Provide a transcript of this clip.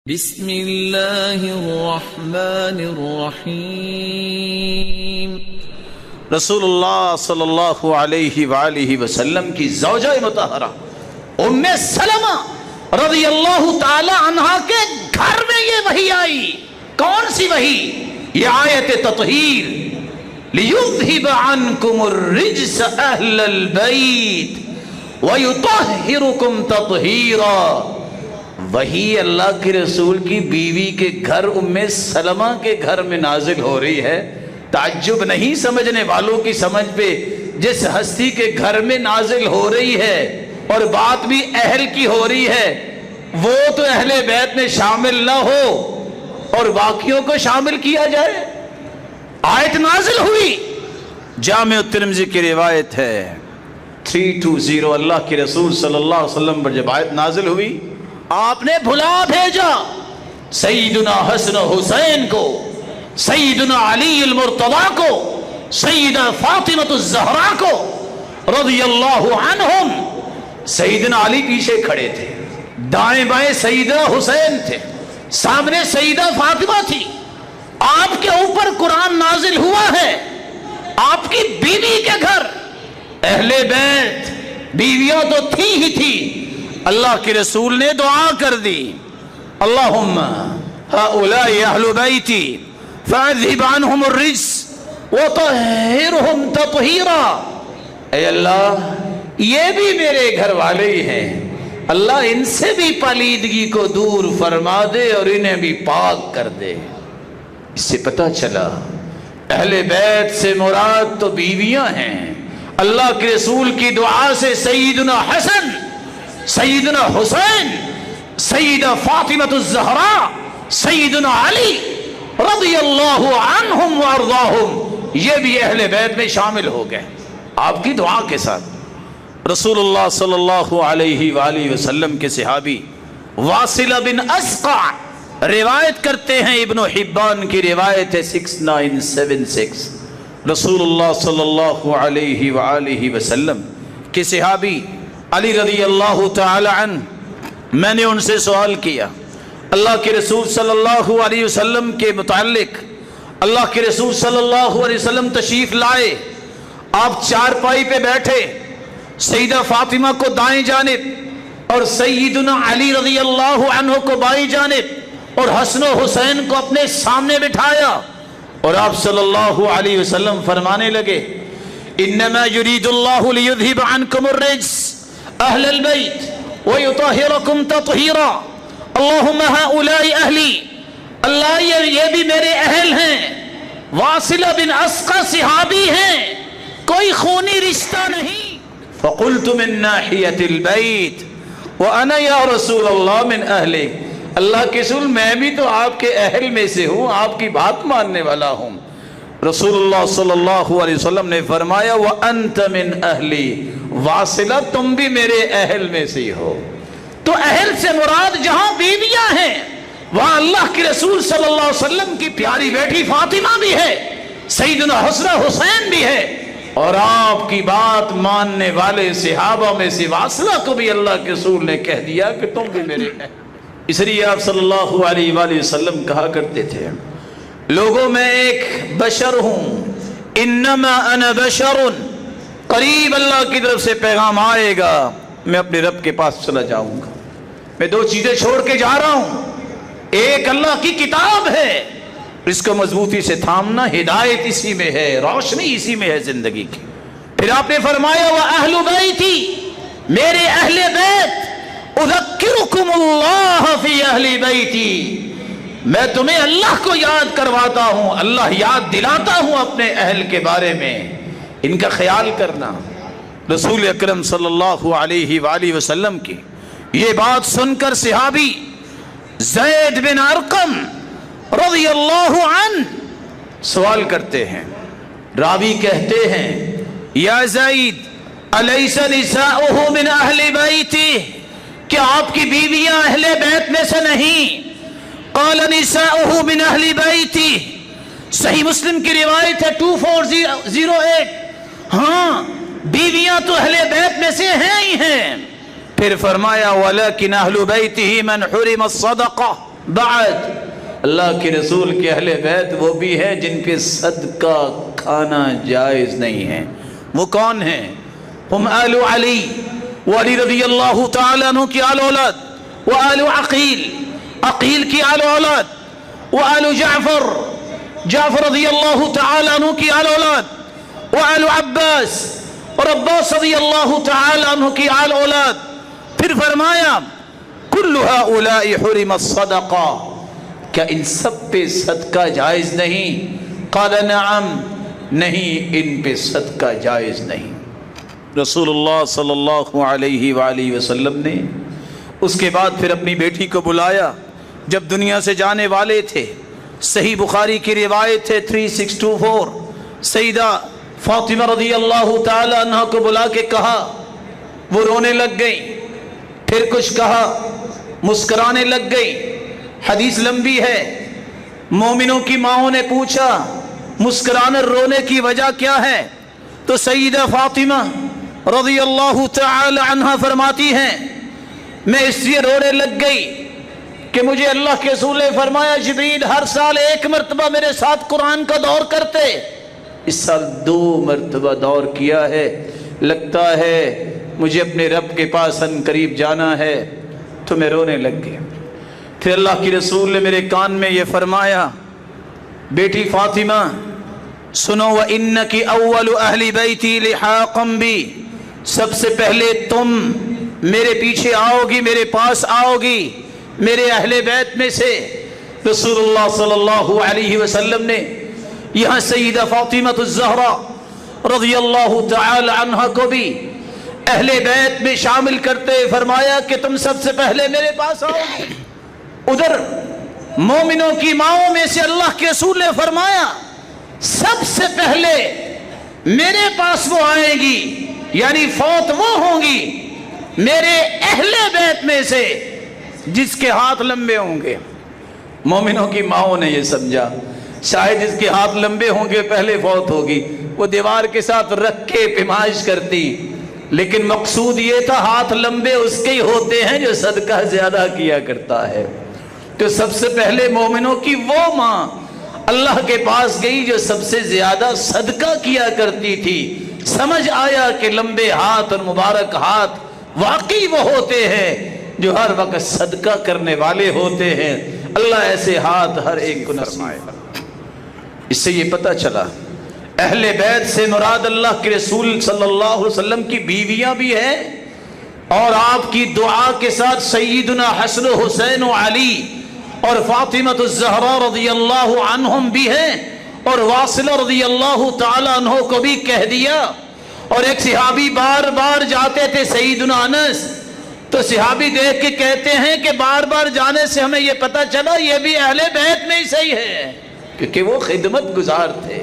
بسم اللہ الرحمن الرحیم۔ رسول اللہ صلی اللہ علیہ وآلہ وسلم کی زوجہ مطہرہ ام سلمہ رضی اللہ تعالی عنہا کے گھر میں یہ وحی آئی۔ کون سی وحی؟ یہ آیت تطہیر، لِيُذْهِبَ عَنْكُمُ الرِّجْسَ أَهْلَ الْبَيْتِ وَيُطَهِّرُكُمْ تَطْهِيرًا۔ وہی اللہ کے رسول کی بیوی کے گھر ام سلمہ کے گھر میں نازل ہو رہی ہے۔ تعجب نہیں سمجھنے والوں کی سمجھ پہ، جس ہستی کے گھر میں نازل ہو رہی ہے اور بات بھی اہل کی ہو رہی ہے، وہ تو اہل بیت میں شامل نہ ہو اور باقیوں کو شامل کیا جائے۔ آیت نازل ہوئی، جامع الترمذی کی روایت ہے 320۔ اللہ کے رسول صلی اللہ علیہ وسلم پر جب آیت نازل ہوئی، آپ نے بھلا بھیجا سیدنا حسن حسین کو، سیدنا علی المرتضی کو، سیدہ فاطمہ الزہرا کو رضی اللہ عنہم۔ سیدنا علی پیچھے کھڑے تھے، دائیں بائیں سیدنا حسین تھے، سامنے سیدہ فاطمہ تھی۔ آپ کے اوپر قرآن نازل ہوا ہے، آپ کی بیوی کے گھر، اہل بیت بیویاں تو تھی ہی تھی۔ اللہ کے رسول نے دعا کر دی، اللہم ہؤلاء اہل بیتی فاذہب عنہم الرجس وطہرہم تطہیرا۔ اے اللہ، یہ بھی میرے گھر والے ہی ہیں، اللہ ان سے بھی پلیدگی کو دور فرما دے اور انہیں بھی پاک کر دے۔ اس سے پتہ چلا اہل بیت سے مراد تو بیویاں ہیں۔ اللہ کے رسول کی دعا سے سیدنا حسن، سیدنا حسین، سیدہ فاطمہ الزہرا، سیدنا علی رضی اللہ عنہم وارضاہم، یہ بھی اہل بیت میں شامل ہو گئے آپ کی دعا کے ساتھ۔ رسول اللہ صلی اللہ علیہ وآلہ وسلم کے صحابی واصلہ بن اسقع روایت کرتے ہیں، ابن حبان کی روایت ہے 6976۔ رسول اللہ صلی اللہ علیہ وآلہ وسلم کے صحابی علی رضی اللہ تعالی عنہ، میں نے ان سے سوال کیا اللہ کے رسول صلی اللہ علیہ وسلم کے متعلق۔ اللہ کے رسول صلی اللہ علیہ وسلم تشریف لائے، آپ چارپائی پہ بیٹھے، سیدہ فاطمہ کو دائیں جانب اور سیدنا علی رضی اللہ عنہ کو بائیں جانب، اور حسن و حسین کو اپنے سامنے بٹھایا، اور آپ صلی اللہ علیہ وسلم فرمانے لگے، انما یرید اللہ لیذہب عنکم الرجس اہل البیت ویطہرکم تطہیرا۔ اللہم ہؤلاء اہلی، اللہ یہ بھی میرے اہل ہیں۔ واصلہ بن اسقع صحابی ہیں، کوئی خونی رشتہ نہیں۔ فقلت من ناحیت البیت وانا یا رسول اللہ من اہلک۔ اللہ کے رسول، میں بھی تو آپ کے اہل میں سے ہوں، آپ کی بات ماننے والا ہوں۔ رسول اللہ صلی اللہ علیہ وسلم نے فرمایا وَأَنْتَ مِنْ أَهْلِي، واصلہ تم بھی میرے اہل میں سے ہو۔ تو اہل سے مراد جہاں بیویاں ہیں، وہاں اللہ کے رسول صلی اللہ علیہ وسلم کی پیاری بیٹی فاطمہ بھی ہے، سیدنا حسن حسین بھی ہے، اور آپ کی بات ماننے والے صحابہ میں سے واصلہ کو بھی اللہ کے رسول نے کہہ دیا کہ تم بھی میرے اہل۔ اس لیے آپ صلی اللہ علیہ وآلہ وسلم کہا کرتے تھے، لوگوں میں ایک بشر ہوں، انما انا بشر، قریب اللہ کی طرف سے پیغام آئے گا، میں اپنے رب کے پاس چلا جاؤں گا۔ میں دو چیزیں چھوڑ کے جا رہا ہوں، ایک اللہ کی کتاب ہے، اس کو مضبوطی سے تھامنا، ہدایت اسی میں ہے، روشنی اسی میں ہے زندگی کی۔ پھر آپ نے فرمایا وَأَهْلُ بَيْتِي، میرے اہل بیت، اذکرکم اللہ فی اہل بیتی، میں تمہیں اللہ کو یاد کرواتا ہوں، اللہ یاد دلاتا ہوں اپنے اہل کے بارے میں، ان کا خیال کرنا۔ رسول اکرم صلی اللہ علیہ وآلہ وسلم کی یہ بات سن کر صحابی زید بن ارقم رضی اللہ عنہ سوال کرتے ہیں، راوی کہتے ہیں یا زید الیس نساؤہ من اہل بیتی، کیا آپ کی بیویاں اہل بیت میں سے نہیں؟ قال نساؤہ من اہل بیتی، صحیح مسلم کی روایت ہے 2408، ہاں بیویاں تو اہل بیت میں سے ہیں ہی ہیں۔ پھر فرمایا ولیکن اہل بیتہ من حرم الصدقہ، بعد اللہ کے رسول کے اہل بیت وہ بھی ہیں جن پہ صدقہ کھانا جائز نہیں ہے. وہ کون ہیں؟ ہم آل علی، وہ علی رضی اللہ تعالیٰ عنہ کی آل اولاد، وہ آل عقیل، عقیل کی آل اولاد، وہ آل جعفر، جعفر رضی اللہ تعالیٰ عنہ کی آل اولاد، وہ آل عباس اور عباس رضی اللہ تعالیٰ عنہ کی آل اولاد. پھر فرمایا کل ہؤلاء حرم الصدقہ، کیا ان سب پہ صدقہ جائز نہیں؟ قال نعم، نہیں ان پہ صدقہ جائز نہیں. رسول اللہ صلی اللہ علیہ وآلہ وسلم نے اس کے بعد پھر اپنی بیٹی کو بلایا جب دنیا سے جانے والے تھے. صحیح بخاری کی روایت ہے 3624، سیدہ فاطمہ رضی اللہ تعالی عنہ کو بلا کے کہا، وہ رونے لگ گئی، پھر کچھ کہا، مسکرانے لگ گئی. حدیث لمبی ہے. مومنوں کی ماؤں نے پوچھا مسکرانے رونے کی وجہ کیا ہے؟ تو سیدہ فاطمہ رضی اللہ تعالی عنہ فرماتی ہیں میں اس لیے رونے لگ گئی کہ مجھے اللہ کے رسول نے فرمایا جبریل ہر سال 1 مرتبہ میرے ساتھ قرآن کا دور کرتے، اس سال 2 مرتبہ دور کیا ہے، لگتا ہے مجھے اپنے رب کے پاس ان قریب جانا ہے. تو میں رونے لگ گیا. پھر اللہ کی رسول نے میرے کان میں یہ فرمایا بیٹی فاطمہ سنو، وَإِنَّكِ أَوَّلُ أَهْلِ بَيْتِي لِحَاقًا بِي، سب سے پہلے تم میرے پیچھے آؤ گی، میرے پاس آؤ گی، میرے اہل بیت میں سے. رسول اللہ صلی اللہ علیہ وسلم نے یہاں سیدہ فاطمہ الزہرا رضی اللہ تعالی عنہ کو بھی اہل بیت میں شامل کرتے فرمایا کہ تم سب سے پہلے میرے پاس آؤ گی. ادھر مومنوں کی ماؤں میں سے اللہ کے رسول نے فرمایا سب سے پہلے میرے پاس وہ آئیں گی، یعنی فوت وہ ہوں گی میرے اہل بیت میں سے جس کے ہاتھ لمبے ہوں گے. مومنوں کی ماؤں نے یہ سمجھا شاید جس کے ہاتھ لمبے ہوں گے پہلے فوت ہوگی، وہ دیوار کے ساتھ رکھ کے پیمائش کرتی، لیکن مقصود یہ تھا ہاتھ لمبے اس کے ہی ہوتے ہیں جو صدقہ زیادہ کیا کرتا ہے. تو سب سے پہلے مومنوں کی وہ ماں اللہ کے پاس گئی جو سب سے زیادہ صدقہ کیا کرتی تھی. سمجھ آیا کہ لمبے ہاتھ اور مبارک ہاتھ واقعی وہ ہوتے ہیں جو ہر وقت صدقہ کرنے والے ہوتے ہیں. اللہ ایسے ہاتھ ہر ایک کو نصیب. اس سے یہ پتہ چلا اہل بیت سے مراد اللہ کے رسول صلی اللہ علیہ وسلم کی بیویاں بھی ہیں، اور آپ کی دعا کے ساتھ سیدنا حسن و حسین و علی اور فاطمہ الزہرا رضی اللہ عنہم بھی ہیں، اور واصلہ رضی اللہ تعالی عنہ کو بھی کہہ دیا. اور ایک صحابی بار بار جاتے تھے سیدنا انس، تو صحابی دیکھ کے کہتے ہیں کہ بار بار جانے سے ہمیں یہ پتہ چلا یہ بھی اہل بیت میں ہی صحیح ہے، کیونکہ وہ خدمت گزار تھے.